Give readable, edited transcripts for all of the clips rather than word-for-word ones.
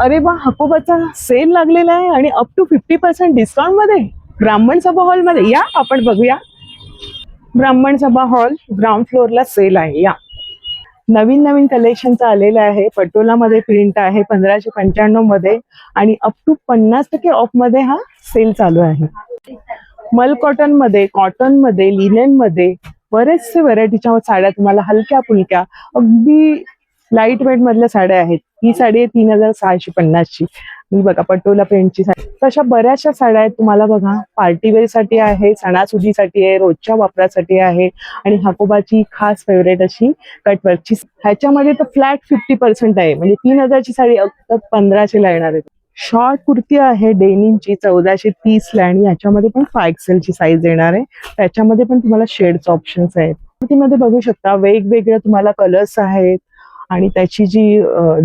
अरे वा, हकोबाचा सेल लागलेला आहे आणि अप टू 50% डिस्काउंट मध्ये ब्राह्मण सभा हॉल मध्ये. या आपण बघूया. ब्राह्मण सभा हॉल ग्राउंड फ्लोअरला सेल आहे. या नवीन नवीन कलेक्शनचा आलेला आहे. पटोला मध्ये प्रिंट आहे 1595 मध्ये आणि अप टू 50% ऑफ मध्ये हा सेल चालू आहे. मल कॉटन मध्ये, कॉटन मध्ये, लिनेन मध्ये बरेचसे व्हरायटीच्या साड्या तुम्हाला हलक्या फुलक्या अगदी लाईट वेट मधल्या साड्या आहेत. ही साडी आहे 3650 ची. ही बघा पटोला प्रिंटची साडी. तशा बऱ्याचशा साड्या आहेत तुम्हाला बघा. पार्टीवेअर साठी आहे, सणासुदीसाठी आहे, रोजच्या वापरासाठी आहे आणि हकोबाची खास फेवरेट अशी कटवर्कची. ह्याच्यामध्ये तर फ्लॅट 50% आहे, म्हणजे 3000 ची साडी 1500 ला येणार आहे. शॉर्ट कुर्ती आहे डेनिमची 1430 ला आणि याच्यामध्ये पण 5XL ची साईज येणार आहे. त्याच्यामध्ये पण तुम्हाला शेड्स ऑप्शन्स आहेत. कुर्तीमध्ये बघू शकता वेगवेगळे तुम्हाला कलर्स आहेत आणि त्याची जी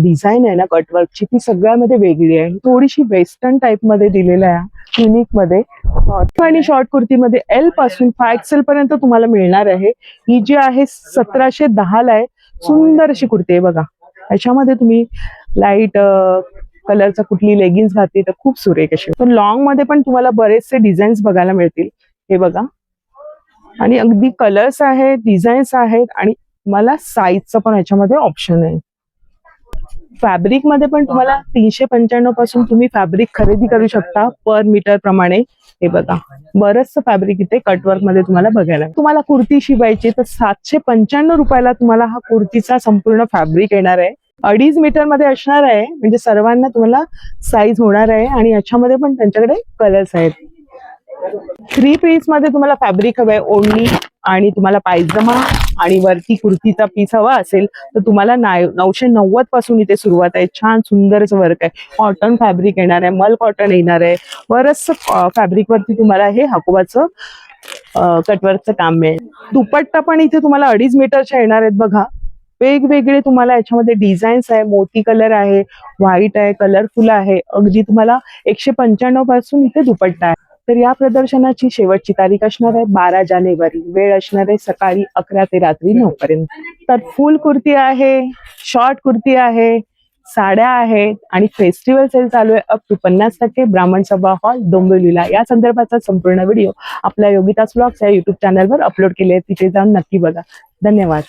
डिझाईन आहे ना कटवर्कची ती सगळ्यामध्ये वेगळी आहे. थोडीशी वेस्टर्न टाइप मध्ये दिलेलं आहे, युनिक मध्ये. आणि शॉर्ट कुर्तीमध्ये L पासून 5XL पर्यंत तुम्हाला मिळणार आहे. ही जी आहे 1710 ला आहे. सुंदर अशी कुर्ती आहे बघा. याच्यामध्ये तुम्ही लाईट कलरचा कुठली लेगिन्स घातली तर खूप सुरेख अशी. तर लॉंग मध्ये पण तुम्हाला बरेचसे डिझाईन्स बघायला मिळतील. हे बघा आणि अगदी कलर्स आहेत, डिझाईन्स आहेत आणि मला साईजचं पण याच्यामध्ये ऑप्शन आहे. फॅब्रिक मध्ये पण तुम्हाला 395 पासून तुम्ही फॅब्रिक खरेदी करू शकता पर मीटर प्रमाणे. हे बघा बरंचसं फॅब्रिक इथे कटवर्क मध्ये तुम्हाला बघायला. तुम्हाला कुर्ती शिवायची तर 795 रुपयाला तुम्हाला हा कुर्तीचा संपूर्ण फॅब्रिक येणार आहे. 2.5 मीटर मध्ये असणार आहे, म्हणजे सर्वांना तुम्हाला साईज होणार आहे आणि याच्यामध्ये पण त्यांच्याकडे कलर्स आहेत. 3 पीस मध्ये तुम्हाला फॅब्रिक हवंय, ओढणी आणि तुम्हाला पायजमा आणि वरती कुर्तीचा पीस हवा असेल तर तुम्हाला 990 पासून इथे सुरुवात आहे. छान सुंदर असं वर्क आहे. कॉटन फॅब्रिक येणार आहे, मल कॉटन येणार आहे. बरंचसं फॅब्रिक वरती तुम्हाला हे हकोबाचं कटवर्कचं काम मिळेल. दुपट्टा पण इथे तुम्हाला 2.5 मीटरच्या येणार आहेत बघा. वेगवेगळे तुम्हाला याच्यामध्ये डिझाईन्स आहे. मोती कलर आहे, व्हाईट आहे, कलरफुल आहे. अगदी तुम्हाला 195 पासून इथे दुपट्टा आहे. तर या प्रदर्शनाची शेवटची तारीख असणार आहे 12 जानेवारी. वेळ असणार आहे सकाळी 11 ते रात्री 9 पर्यंत. तर फुल कुर्ती आहे, शॉर्ट कुर्ती आहे, साड्या आहेत आणि फेस्टिवल सेल चालू आहे अप टू 50%. ब्राह्मण सभा हॉल डोंबिवलीला. या संदर्भाचा संपूर्ण व्हिडिओ आपल्या योगिताज व्लॉग्स या युट्यूब चॅनलवर अपलोड केले आहे. तिथे जाऊन नक्की बघा. धन्यवाद.